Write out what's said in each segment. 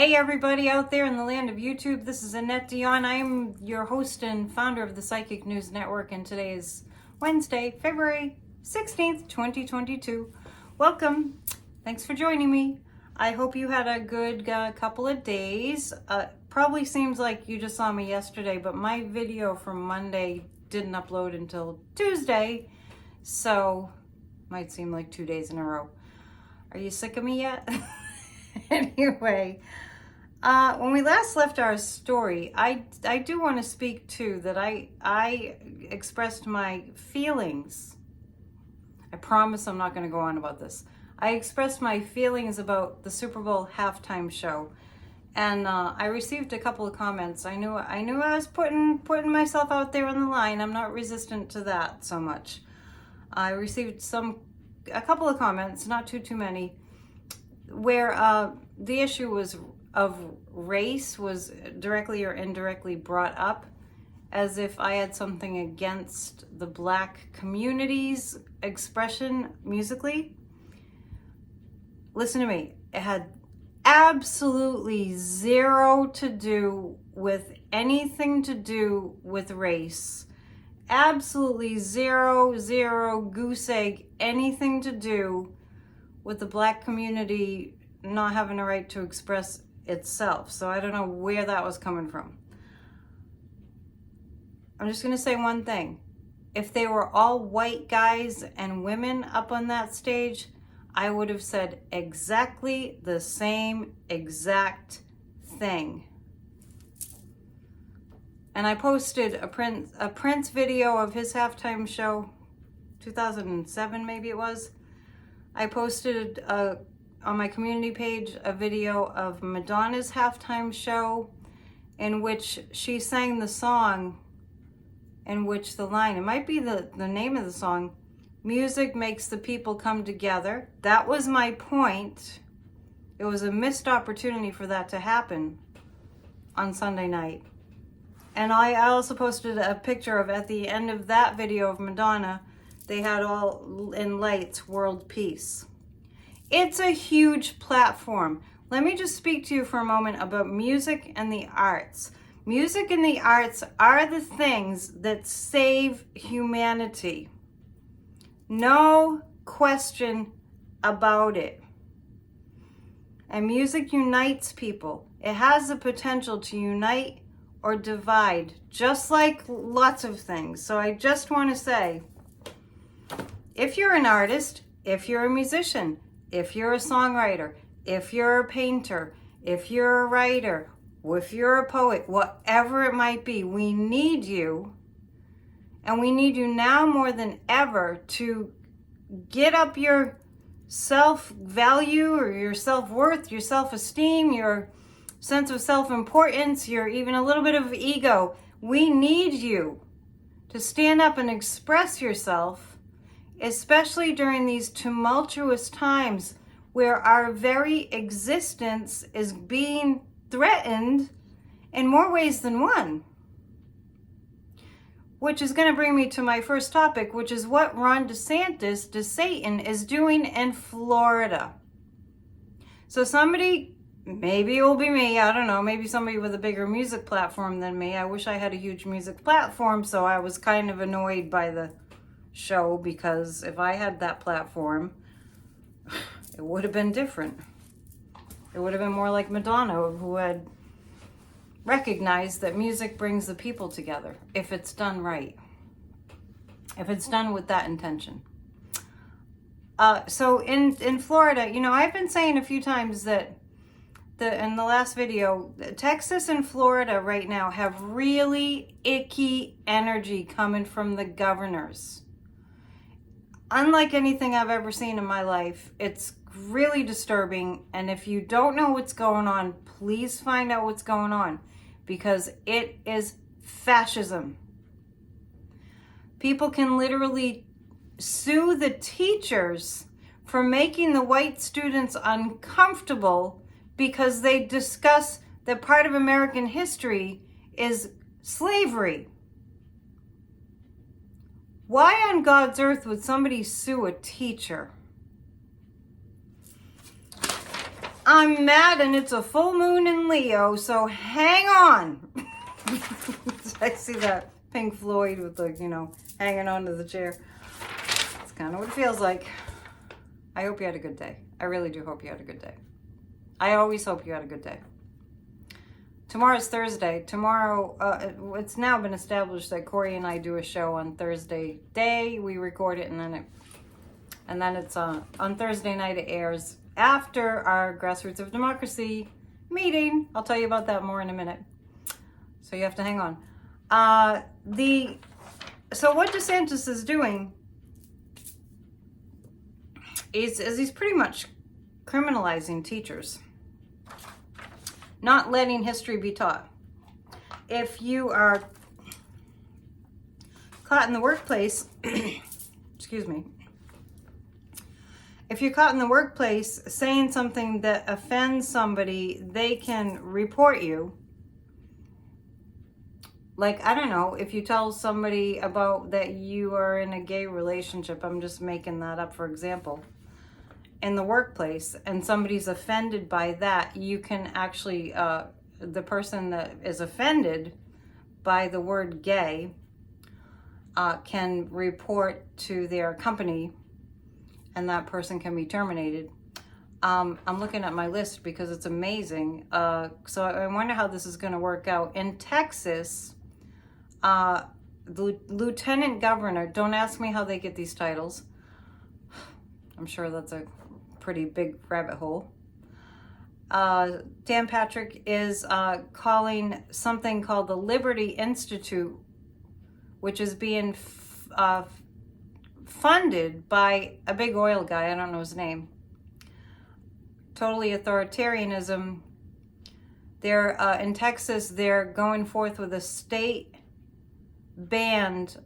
Hey everybody out there in the land of YouTube, this is Annette Dion. I'm your host and founder of the Psychic News Network, and today is Wednesday, February 16th, 2022. Welcome. Thanks for joining me. I hope you had a good couple of days. Probably seems like you just saw me yesterday, but my video from Monday didn't upload until Tuesday, so might seem like 2 days in a row. Are you sick of me yet? Anyway, when we last left our story, I do want to speak too that I expressed my feelings. I promise I'm not going to go on about this. I expressed my feelings about the Super Bowl halftime show, and I received a couple of comments. I knew I was putting myself out there on the line. I'm not resistant to that so much. I received a couple of comments, not too many, where the issue of race was directly or indirectly brought up, as if I had something against the black community's expression musically. Listen to me. It had absolutely zero to do with anything to do with race. Absolutely zero goose egg anything to do with the black community not having a right to express itself. So I don't know where that was coming from. I'm just going to say one thing. If they were all white guys and women up on that stage, I would have said exactly the same exact thing. And I posted a Prince video of his halftime show, 2007 maybe it was. I posted on my community page a video of Madonna's halftime show in which she sang the song in which the line, it might be the name of the song, "Music makes the people come together." That was my point. It was a missed opportunity for that to happen on Sunday night. And I also posted a picture of, at the end of that video of Madonna, they had all in lights, world peace. It's a huge platform. Let me just speak to you for a moment about music and the arts. Music and the arts are the things that save humanity. No question about it. And music unites people. It has the potential to unite or divide, just like lots of things. So I just want to say, if you're an artist, if you're a musician, if you're a songwriter, if you're a painter, if you're a writer, if you're a poet, whatever it might be, we need you. And we need you now more than ever to get up your self-value or your self-worth, your self-esteem, your sense of self-importance, your even a little bit of ego. We need you to stand up and express yourself, especially during these tumultuous times where our very existence is being threatened in more ways than one. Which is going to bring me to my first topic, which is what Ron DeSatan is doing in Florida. So somebody, maybe it will be me, I don't know, maybe somebody with a bigger music platform than me. I wish I had a huge music platform, so I was kind of annoyed by the show, because if I had that platform, it would have been different. It would have been more like Madonna, who had recognized that music brings the people together if it's done right, if it's done with that intention. So in Florida, I've been saying a few times that in the last video, Texas and Florida right now have really icky energy coming from the governors. Unlike anything I've ever seen in my life. It's really disturbing, and if you don't know what's going on, please find out what's going on, because it is fascism. People can literally sue the teachers for making the white students uncomfortable because they discuss that part of American history is slavery. Why on God's earth would somebody sue a teacher? I'm mad and it's a full moon in Leo, so hang on. I see that Pink Floyd with the, hanging onto the chair. That's kind of what it feels like. I hope you had a good day. I really do hope you had a good day. I always hope you had a good day. Tomorrow's Thursday. Tomorrow, it's now been established that Corey and I do a show on Thursday day. We record it, and then it's on Thursday night. It airs after our Grassroots of Democracy meeting. I'll tell you about that more in a minute. So you have to hang on. So what DeSantis is doing is he's pretty much criminalizing teachers, not letting history be taught. If you are caught in the workplace, excuse me, if you're caught in the workplace saying something that offends somebody, they can report you. Like, I don't know, if you tell somebody about that you are in a gay relationship, I'm just making that up for example, in the workplace, and somebody's offended by that, you can actually, the person that is offended by the word gay can report to their company, and that person can be terminated. I'm looking at my list because it's amazing. So I wonder how this is going to work out. In Texas, the lieutenant governor, don't ask me how they get these titles. I'm sure that's a pretty big rabbit hole. Dan Patrick is calling something called the Liberty Institute, which is being funded by a big oil guy. I don't know his name. Totally authoritarianism. They're in Texas. They're going forth with a state banned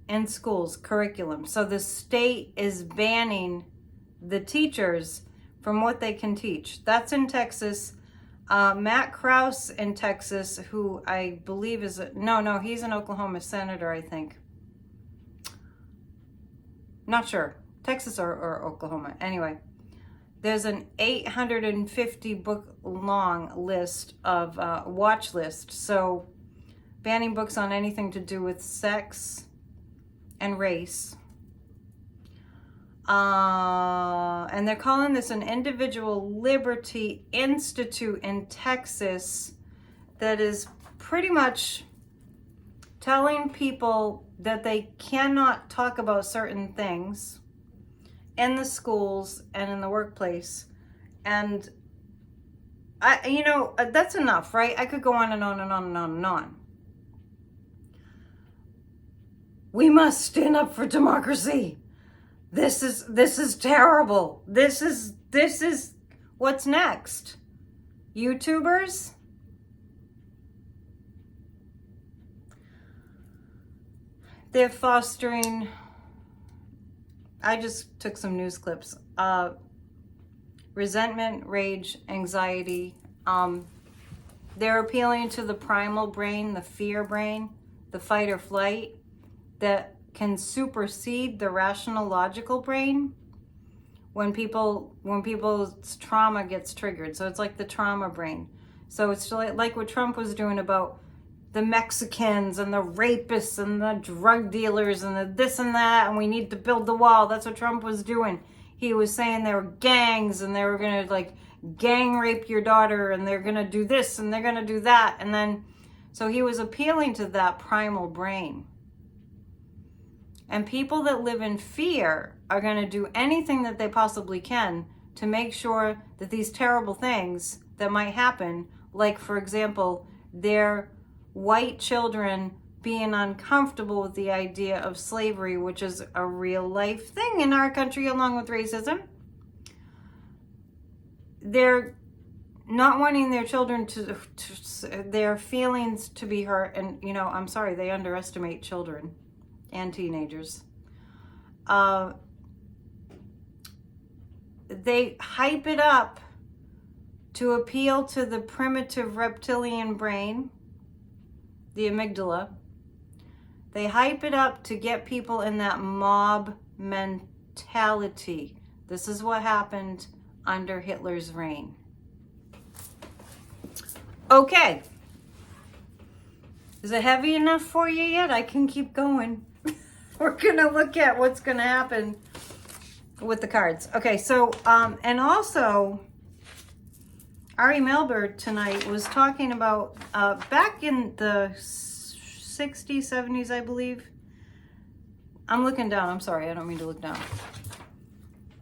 in schools curriculum. So the state is banning the teachers from what they can teach. That's in Texas. Matt Krause in Texas, who I believe is no, he's an Oklahoma senator, I think. Not sure, Texas or Oklahoma. Anyway, there's an 850 book long list of watch list. So banning books on anything to do with sex and race. And they're calling this an Individual Liberty Institute in Texas that is pretty much telling people that they cannot talk about certain things in the schools and in the workplace. And that's enough, right? I could go on and on and on and on and on. We must stand up for democracy. This is terrible. This is what's next. YouTubers? They're fostering, I just took some news clips, resentment, rage, anxiety. They're appealing to the primal brain, the fear brain, the fight or flight that can supersede the rational logical brain when people's trauma gets triggered. So it's like the trauma brain. So it's like what Trump was doing about the Mexicans and the rapists and the drug dealers and the this and that, and we need to build the wall. That's what Trump was doing. He was saying there were gangs and they were gonna like gang rape your daughter and they're gonna do this and they're gonna do that. And then, so he was appealing to that primal brain. And people that live in fear are going to do anything that they possibly can to make sure that these terrible things that might happen, like, for example, their white children being uncomfortable with the idea of slavery, which is a real life thing in our country along with racism. They're not wanting their children to their feelings to be hurt. And, I'm sorry, they underestimate children and teenagers. They hype it up to appeal to the primitive reptilian brain, the amygdala. They hype it up to get people in that mob mentality. This is what happened under Hitler's reign. Okay. Is it heavy enough for you yet? I can keep going. We're going to look at what's going to happen with the cards. Okay, so, and also, Ari Melber tonight was talking about, back in the 60s, 70s, I believe. I'm looking down. I'm sorry. I don't mean to look down.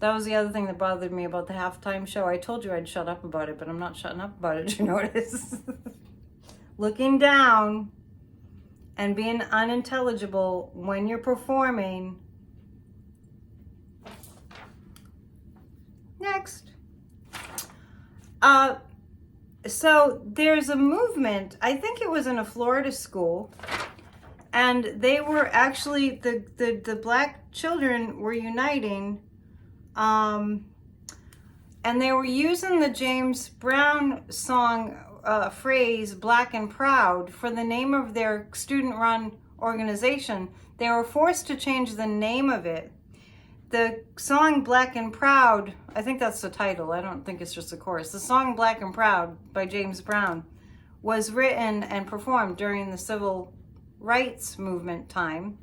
That was the other thing that bothered me about the halftime show. I told you I'd shut up about it, but I'm not shutting up about it. Did you notice? Looking down and being unintelligible when you're performing. Next. So there's a movement, I think it was in a Florida school, and they were actually, the black children were uniting, and they were using the James Brown song phrase, Black and Proud, for the name of their student-run organization. They were forced to change the name of it. The song Black and Proud, I think that's the title, I don't think it's just a chorus. The song Black and Proud by James Brown was written and performed during the civil rights movement time.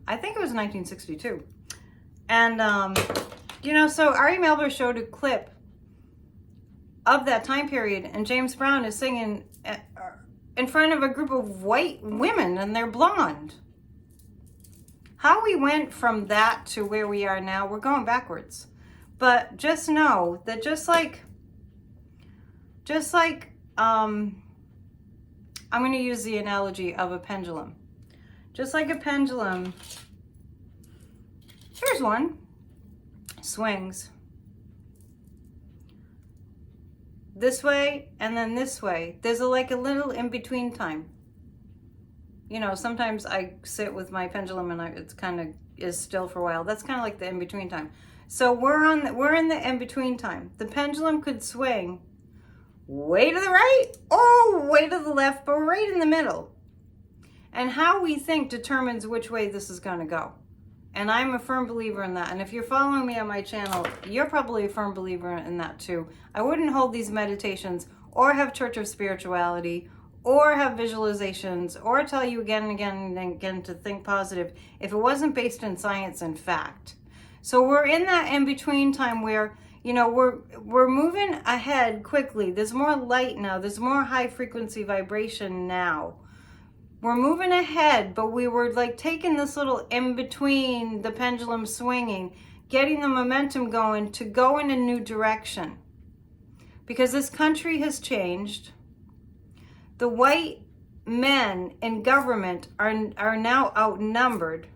I think it was 1962. And, you know, so Ari Melber showed a clip of that time period, and James Brown is singing in front of a group of white women, and they're blonde. How we went from that to where we are now, we're going backwards. But just know that just like I'm going to use the analogy of a pendulum. Just like a pendulum, here's one, swings this way and then this way. There's like a little in-between time. You know, sometimes I sit with my pendulum and it's kind of is still for a while. That's kind of like the in-between time. So we're in the in-between time. The pendulum could swing way to the right or way to the left, but right in the middle. And how we think determines which way this is going to go. And I'm a firm believer in that. And if you're following me on my channel, you're probably a firm believer in that too. I wouldn't hold these meditations or have Church of Spirituality or have visualizations or tell you again and again and again to think positive if it wasn't based in science and fact. So we're in that in-between time where, you know, we're moving ahead quickly. There's more light now. There's more high frequency vibration now. We're moving ahead, but we were like taking this little in-between, the pendulum swinging, getting the momentum going to go in a new direction. Because this country has changed. The white men in government are now outnumbered,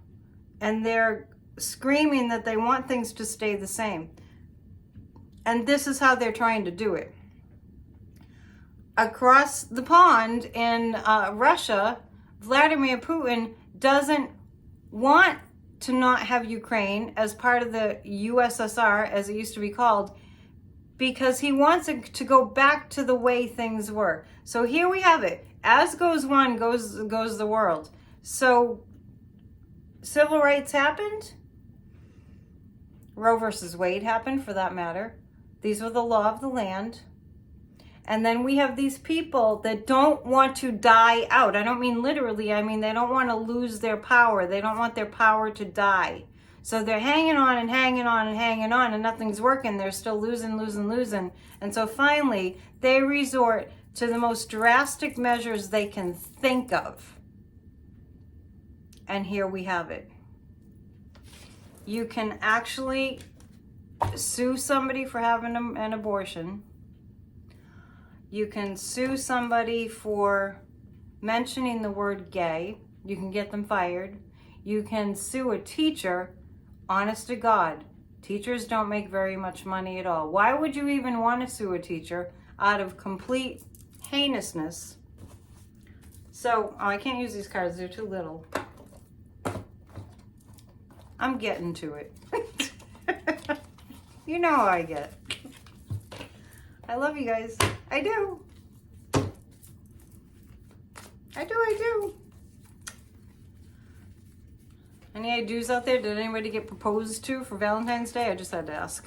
and they're screaming that they want things to stay the same. And this is how they're trying to do it. Across the pond in Russia, Vladimir Putin doesn't want to not have Ukraine as part of the USSR, as it used to be called, because he wants it to go back to the way things were. So here we have it. As goes one, goes the world. So civil rights happened. Roe versus Wade happened, for that matter. These were the law of the land. And then we have these people that don't want to die out. I don't mean literally. I mean they don't want to lose their power. They don't want their power to die. So they're hanging on and hanging on and hanging on, and nothing's working. They're still losing. And so finally, they resort to the most drastic measures they can think of. And here we have it. You can actually sue somebody for having an abortion. You can sue somebody for mentioning the word gay. You can get them fired. You can sue a teacher. Honest to God, teachers don't make very much money at all. Why would you even want to sue a teacher out of complete heinousness? So, I can't use these cards. They're too little. I'm getting to it. You know how I get. I love you guys. I do. I do. Any I do's out there? Did anybody get proposed to for Valentine's Day? I just had to ask.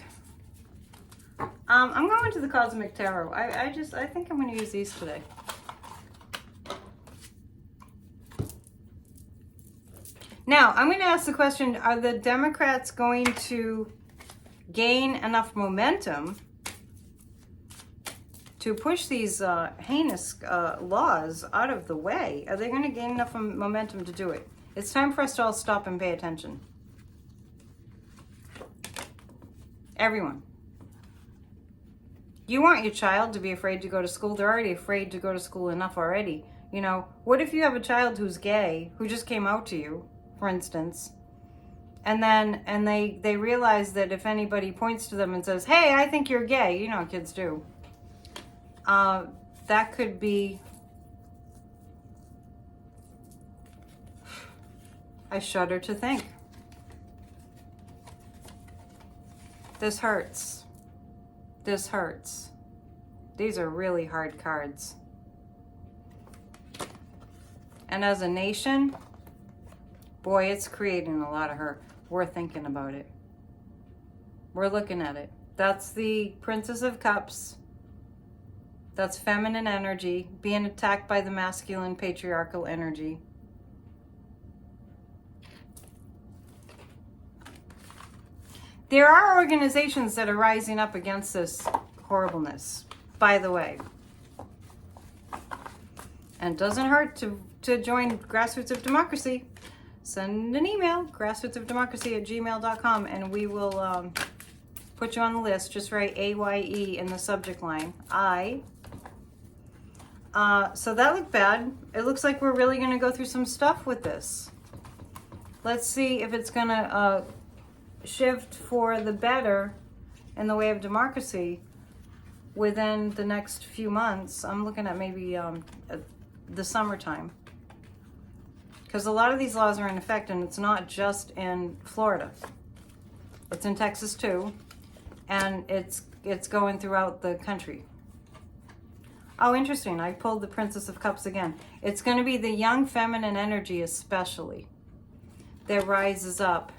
I'm going to the Cosmic Tarot. I think I'm going to use these today. Now, I'm going to ask the question, are the Democrats going to gain enough momentum to push these heinous laws out of the way? Are they going to gain enough momentum to do it? It's time for us to all stop and pay attention. Everyone. You want your child to be afraid to go to school. They're already afraid to go to school enough already. You know, what if you have a child who's gay, who just came out to you, for instance, and they realize that if anybody points to them and says, hey, I think you're gay, you know what kids do, that could be, I shudder to think. This hurts. This hurts. These are really hard cards. And as a nation, boy, it's creating a lot of hurt. We're thinking about it. We're looking at it. That's the Princess of Cups. That's feminine energy being attacked by the masculine patriarchal energy. There are organizations that are rising up against this horribleness, by the way. And it doesn't hurt to join Grassroots of Democracy. Send an email, grassrootsofdemocracy@gmail.com, and we will put you on the list. Just write AYE in the subject line. So that looked bad. It looks like we're really going to go through some stuff with this. Let's see if it's going to shift for the better in the way of democracy within the next few months. I'm looking at maybe the summertime. Because a lot of these laws are in effect, and it's not just in Florida. It's in Texas too, and it's going throughout the country. Oh, interesting. I pulled the Princess of Cups again. It's going to be the young feminine energy especially that rises up.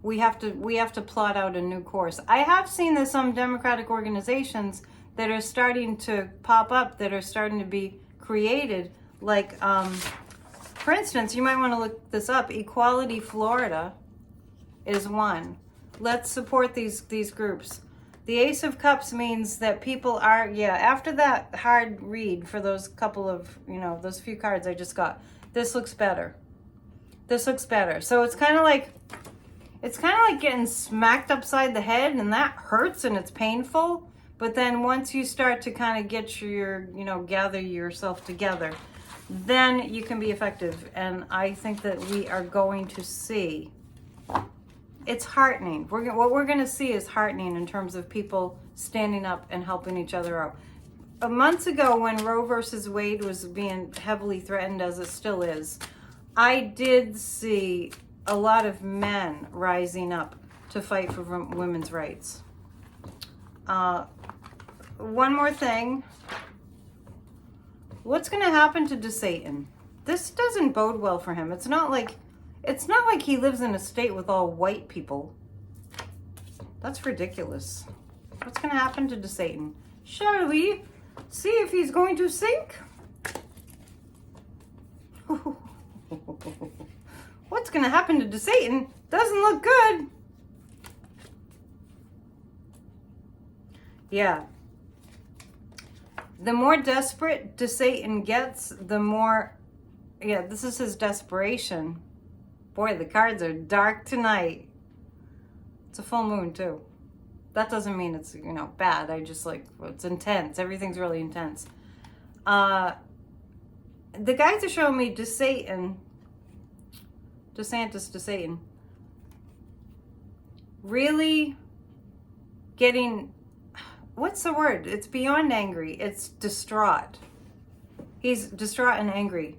We have to plot out a new course. I have seen that some democratic organizations that are starting to pop up, that are starting to be created, like for instance, you might want to look this up. Equality Florida is one. Let's support these groups. The Ace of Cups means that people are, after that hard read for those couple of, those few cards I just got, this looks better. This looks better. So it's kind of like getting smacked upside the head, and that hurts and it's painful. But then once you start to kind of get your, gather yourself together, then you can be effective. And I think that we are going to see, it's heartening. What we're going to see is heartening in terms of people standing up and helping each other out. Months ago, when Roe versus Wade was being heavily threatened, as it still is, I did see a lot of men rising up to fight for women's rights. One more thing. What's going to happen to DeSatan? This doesn't bode well for him. It's not like he lives in a state with all white people. That's ridiculous. What's going to happen to DeSatan? Shall we see if he's going to sink? What's going to happen to DeSatan? Doesn't look good. Yeah. The more desperate DeSatan gets, the more, this is his desperation. Boy, the cards are dark tonight. It's a full moon too. That doesn't mean it's, bad. I just it's intense. Everything's really intense. The guys are showing me DeSatan, really getting, what's the word? It's beyond angry. It's distraught. He's distraught and angry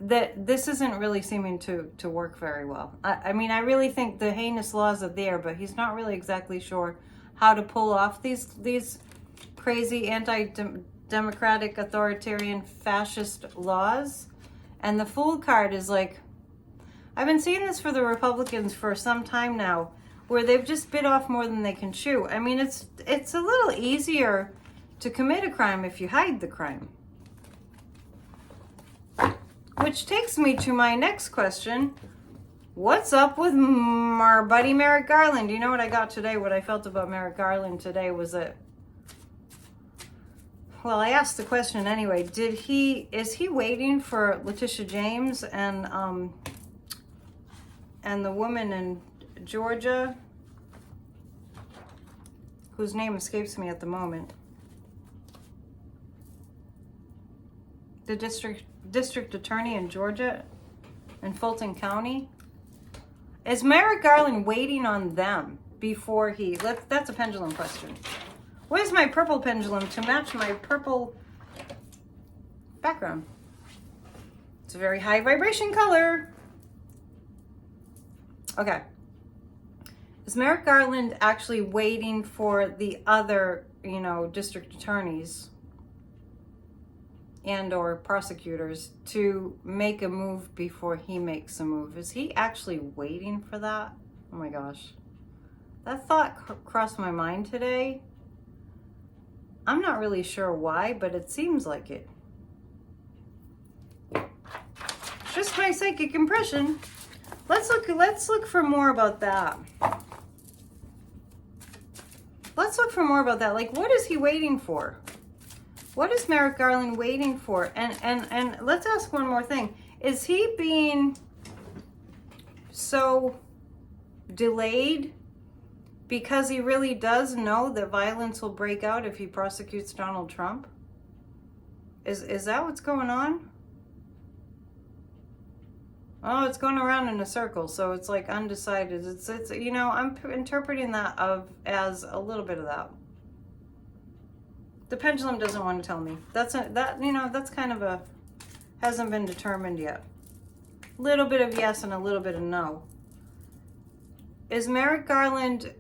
that this isn't really seeming to work very well. I mean, I really think the heinous laws are there, but he's not really exactly sure how to pull off these crazy anti-democratic, authoritarian, fascist laws. And the Fool card is like, I've been seeing this for the Republicans for some time now. where they've just bit off more than they can chew. I mean, it's a little easier to commit a crime if you hide the crime. Which takes me to my next question. What's up with our buddy Merrick Garland? You know what I got today? What I felt about Merrick Garland today was that, well, I asked the question anyway. Is he waiting for Letitia James and the woman in Georgia, whose name escapes me at the moment? The district attorney in Georgia, in Fulton County. Is Merrick Garland waiting on them before he... That's a pendulum question. Where's my purple pendulum to match my purple background? It's a very high vibration color. Okay. Is Merrick Garland actually waiting for the other, district attorneys and or prosecutors to make a move before he makes a move? Is he actually waiting for that? Oh my gosh. That thought crossed my mind today. I'm not really sure why, but it seems like it. Just my psychic impression. Let's look for more about that. Let's look for more about that. Like, what is he waiting for? What is Merrick Garland waiting for? And let's ask one more thing. Is he being so delayed because he really does know that violence will break out if he prosecutes Donald Trump? Is that what's going on? Oh, it's going around in a circle, so it's like undecided. It's I'm interpreting that as a little bit of that. The pendulum doesn't want to tell me. That's kind of hasn't been determined yet. Little bit of yes and a little bit of no. Is Merrick Garland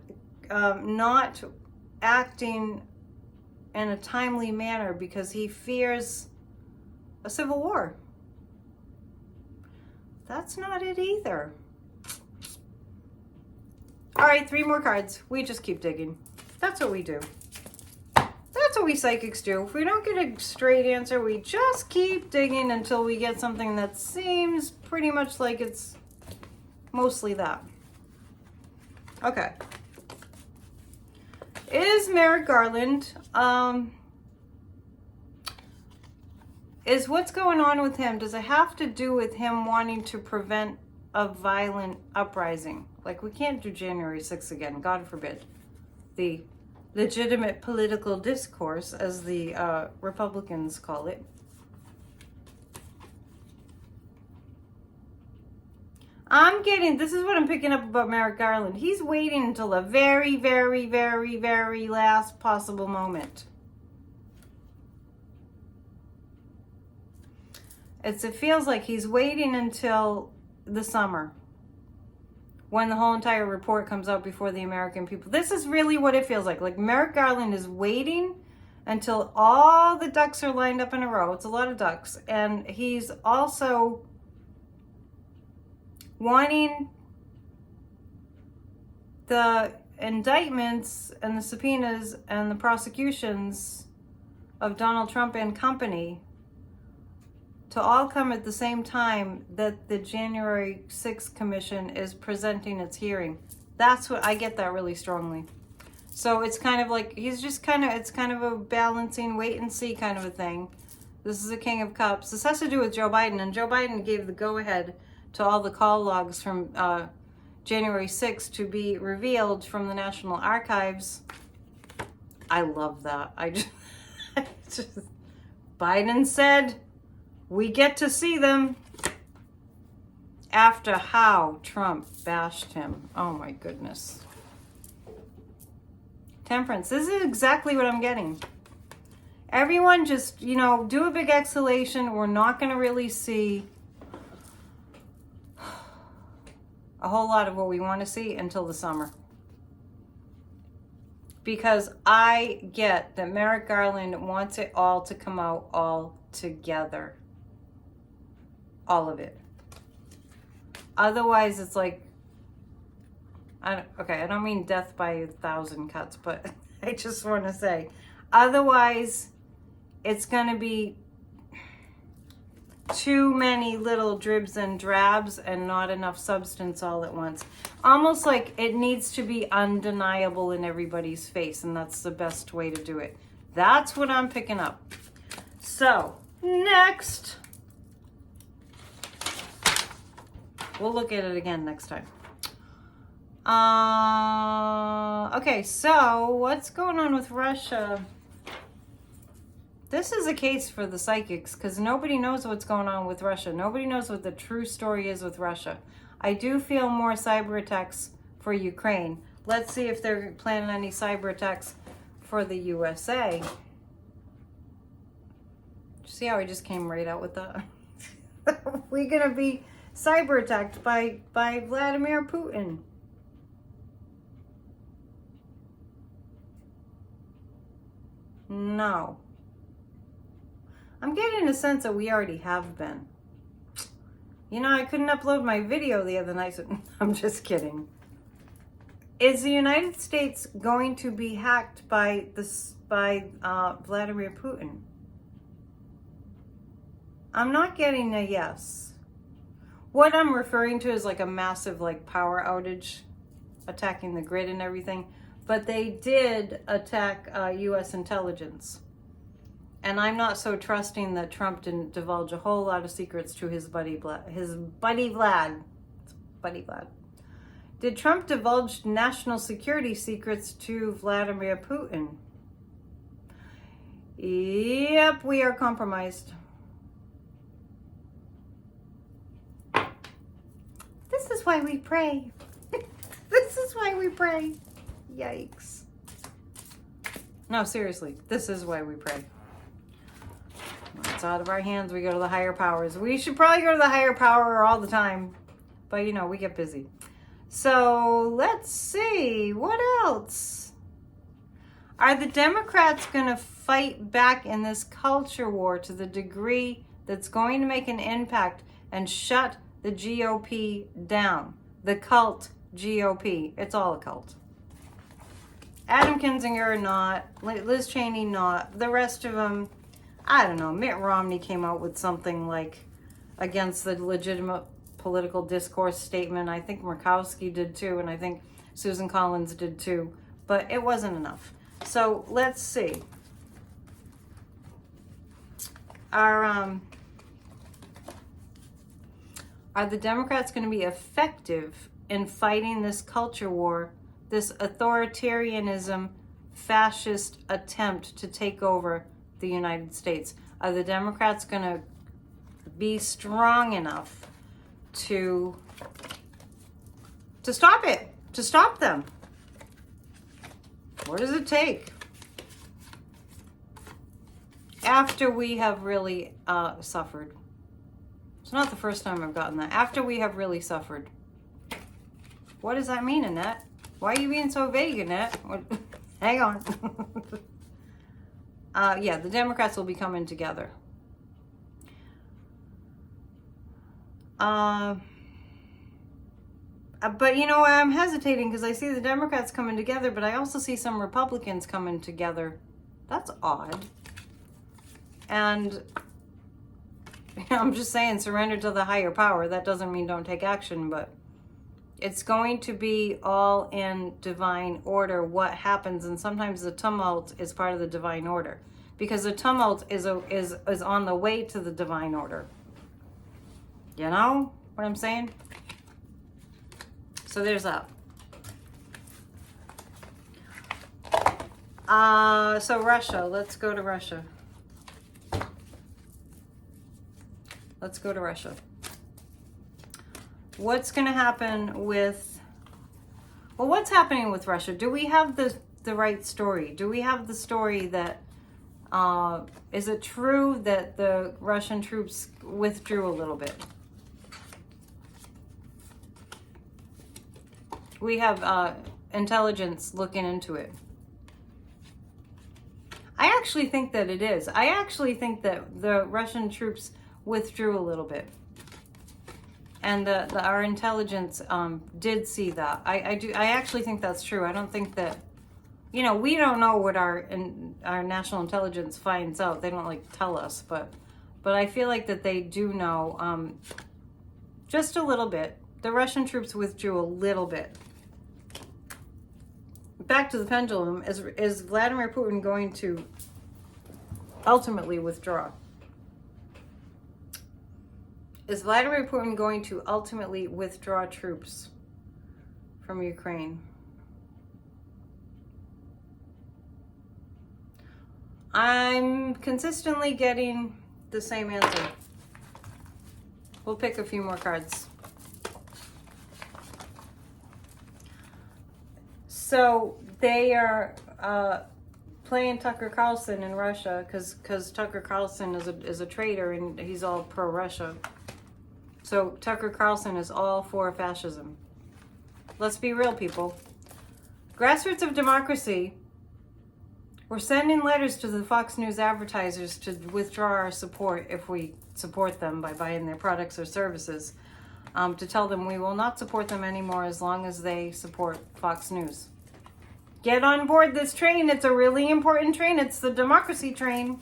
not acting in a timely manner because he fears a civil war? That's not it either. All right, 3 more cards. We just keep digging. That's what we do. That's what we psychics do. If we don't get a straight answer, we just keep digging until we get something that seems pretty much like it's mostly that. Okay. Is Merrick Garland, is what's going on with him, does it have to do with him wanting to prevent a violent uprising? Like, we can't do January 6th again, God forbid. The legitimate political discourse, as the Republicans call it. This is what I'm picking up about Merrick Garland. He's waiting until the very, very, very, very last possible moment. It feels like he's waiting until the summer, when the whole entire report comes out before the American people. This is really what it feels like. Like, Merrick Garland is waiting until all the ducks are lined up in a row. It's a lot of ducks. And he's also wanting the indictments and the subpoenas and the prosecutions of Donald Trump and company to all come at the same time that the January 6th Commission is presenting its hearing. That's what I get that really strongly. So it's kind of like it's kind of a balancing wait and see kind of a thing. This is a King of Cups. This has to do with Joe Biden, and Joe Biden gave the go-ahead to all the call logs from January 6th to be revealed from the National Archives. I love that. Biden said, we get to see them after how Trump bashed him. Oh my goodness. Temperance. This is exactly what I'm getting. Everyone just, do a big exhalation. We're not going to really see a whole lot of what we want to see until the summer. Because I get that Merrick Garland wants it all to come out all together. All of it. Otherwise, it's like Okay, I don't mean death by 1,000 cuts, but I just want to say, otherwise, it's going to be too many little dribs and drabs and not enough substance all at once. Almost like it needs to be undeniable in everybody's face, and that's the best way to do it. That's what I'm picking up. So, next. We'll look at it again next time. Okay, so what's going on with Russia? This is a case for the psychics because nobody knows what's going on with Russia. Nobody knows what the true story is with Russia. I do feel more cyber attacks for Ukraine. Let's see if they're planning any cyber attacks for the USA. See how I just came right out with that? We're going to be cyber attacked by Vladimir Putin. No. I'm getting a sense that we already have been. You know, I couldn't upload my video the other night, so I'm just kidding. Is the United States going to be hacked by Vladimir Putin? I'm not getting a yes. What I'm referring to is like a massive like power outage attacking the grid and everything. But they did attack U.S. intelligence. And I'm not so trusting that Trump didn't divulge a whole lot of secrets to his buddy Vlad. Did Trump divulge national security secrets to Vladimir Putin? Yep, we are compromised. This is why we pray. This is why we pray. Yikes. No, seriously, this is why we pray. When it's out of our hands, we go to the higher powers. We should probably go to the higher power all the time. But, you know, we get busy. So, let's see. What else? Are the Democrats going to fight back in this culture war to the degree that's going to make an impact and shut the GOP down? The cult GOP. It's all a cult. Adam Kinzinger, not. Liz Cheney, not. The rest of them, I don't know. Mitt Romney came out with something like against the legitimate political discourse statement. I think Murkowski did too, and I think Susan Collins did too. But it wasn't enough. So let's see. Are the Democrats going to be effective in fighting this culture war, this authoritarianism, fascist attempt to take over the United States? Are the Democrats going to be strong enough to stop it, to stop them? What does it take? After we have really suffered. It's not the first time I've gotten that. After we have really suffered. What does that mean, Annette? Why are you being so vague, Annette? Hang on. Yeah, the Democrats will be coming together. But you know, I'm hesitating because I see the Democrats coming together, but I also see some Republicans coming together. That's odd. And I'm just saying, surrender to the higher power. That doesn't mean don't take action, but it's going to be all in divine order what happens, and sometimes the tumult is part of the divine order, because the tumult is on the way to the divine order. You know what I'm saying? So there's that. So Russia, let's go to Russia. Let's go to Russia. What's going to happen with, well, what's happening with Russia? Do we have the right story? Do we have the story that, is it true that the Russian troops withdrew a little bit? We have intelligence looking into it. I actually think that it is. I actually think that the Russian troops withdrew a little bit. And our intelligence did see that. I actually think that's true. I don't think that, you know, we don't know what our national intelligence finds out. They don't like tell us, but I feel like that they do know just a little bit. The Russian troops withdrew a little bit. Back to the pendulum, is Vladimir Putin going to ultimately withdraw? Is Vladimir Putin going to ultimately withdraw troops from Ukraine? I'm consistently getting the same answer. We'll pick a few more cards. So they are playing Tucker Carlson in Russia because Tucker Carlson is a traitor and he's all pro-Russia. So Tucker Carlson is all for fascism. Let's be real, people. Grassroots of democracy. We're sending letters to the Fox News advertisers to withdraw our support if we support them by buying their products or services, to tell them we will not support them anymore as long as they support Fox News. Get on board this train. It's a really important train. It's the democracy train.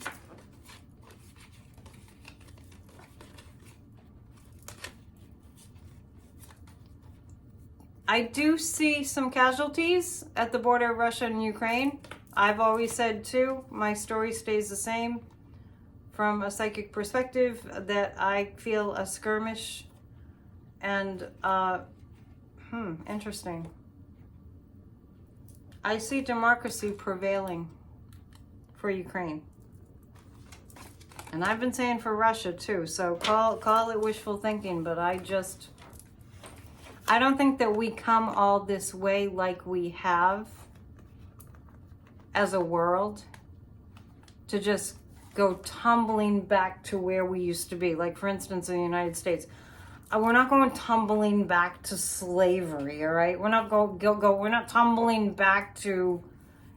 I do see some casualties at the border of Russia and Ukraine. I've always said too, my story stays the same. From a psychic perspective, that I feel a skirmish and, interesting. I see democracy prevailing for Ukraine. And I've been saying for Russia too, so call it wishful thinking, but I don't think that we come all this way like we have as a world to just go tumbling back to where we used to be. Like, for instance, in the United States, we're not going tumbling back to slavery, all right? We're not we're not tumbling back to,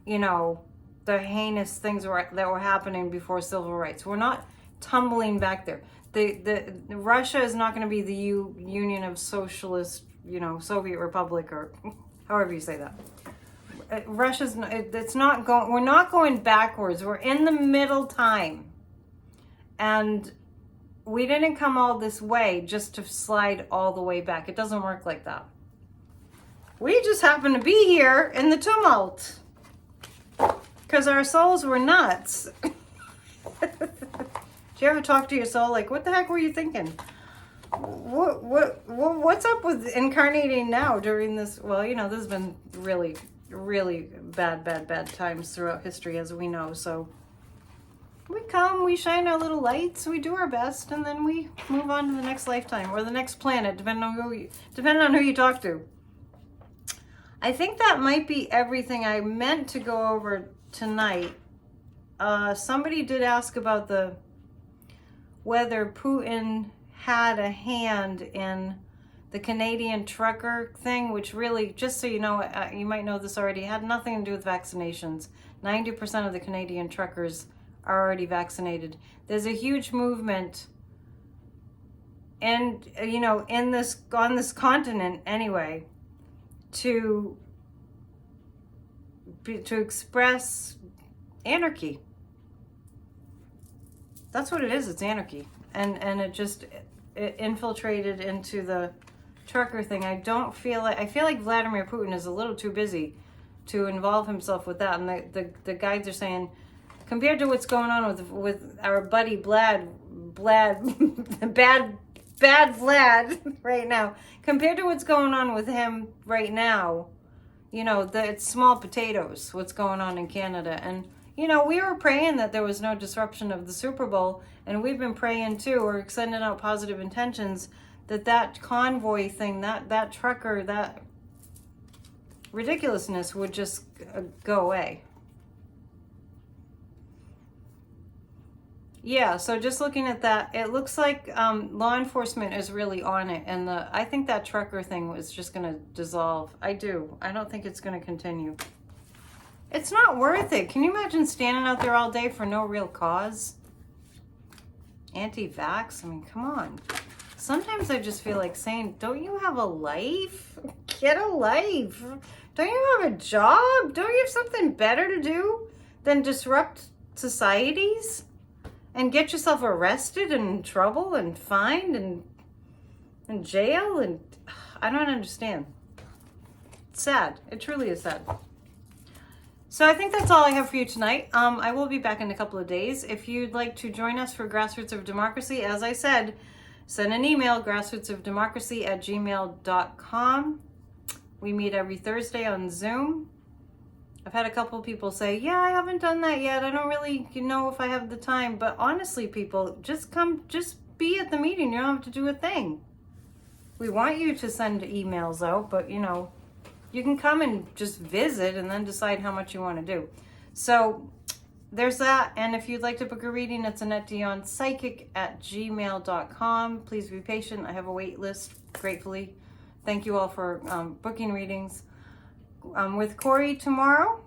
you know, the heinous things that were happening before civil rights. We're not tumbling back there. Russia is not going to be the Union of Socialist, you know, Soviet Republic, or however you say that. Russia's, it's not going, we're not going backwards. We're in the middle time. And we didn't come all this way just to slide all the way back. It doesn't work like that. We just happen to be here in the tumult because our souls were nuts. Do you ever talk to your soul like, what the heck were you thinking? What's up with incarnating now during this? Well, you know, there's been really, really bad times throughout history, as we know. So we come, we shine our little lights, we do our best, and then we move on to the next lifetime or the next planet, depending on who you talk to. I think that might be everything I meant to go over tonight. Somebody did ask about whether Putin had a hand in the Canadian trucker thing, which really, just so you know, you might know this already, had nothing to do with vaccinations. 90% of the Canadian truckers are already vaccinated. There's a huge movement, and you know, on this continent anyway, to express anarchy. That's what it is. It's anarchy, and it infiltrated into the trucker thing. I feel like Vladimir Putin is a little too busy to involve himself with that. And the guides are saying, compared to what's going on with our buddy bad Vlad right now, compared to what's going on with him right now, you know, it's small potatoes what's going on in Canada. And you know, we were praying that there was no disruption of the Super Bowl, and we've been praying too, or sending out positive intentions, that convoy thing, that trucker, that ridiculousness would just go away. Yeah, so just looking at that, it looks like law enforcement is really on it, and I think that trucker thing was just going to dissolve. I do. I don't think it's going to continue. It's not worth it. Can you imagine standing out there all day for no real cause? Anti-vax? I mean, come on. sometimes I just feel like saying, don't you have a life? Get a life. Don't you have a job? Don't you have something better to do than disrupt societies and get yourself arrested and in trouble and fined and in jail? And I don't understand. It's sad. It truly is sad. So I think that's all I have for you tonight. I will be back in a couple of days. If you'd like to join us for Grassroots of Democracy, as I said, send an email, grassrootsofdemocracy@gmail.com. We meet every Thursday on Zoom. I've had a couple people say, yeah, I haven't done that yet. I don't really know if I have the time. But honestly, people, just be at the meeting. You don't have to do a thing. We want you to send emails out, but you can come and just visit and then decide how much you want to do. So there's that. And if you'd like to book a reading, it's AnnetteDionPsychic@gmail.com. Please be patient. I have a wait list, gratefully. Thank you all for booking readings. With Corey tomorrow,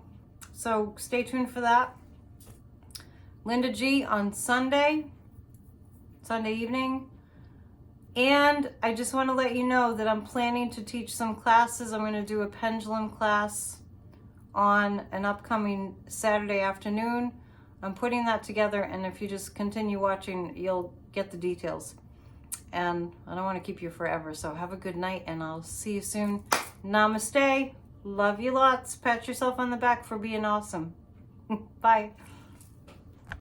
so stay tuned for that. Linda G on Sunday evening. And I just want to let you know that I'm planning to teach some classes. I'm going to do a pendulum class on an upcoming Saturday afternoon. I'm putting that together, and if you just continue watching, you'll get the details. And I don't want to keep you forever, so have a good night, and I'll see you soon. Namaste. Love you lots. Pat yourself on the back for being awesome. Bye.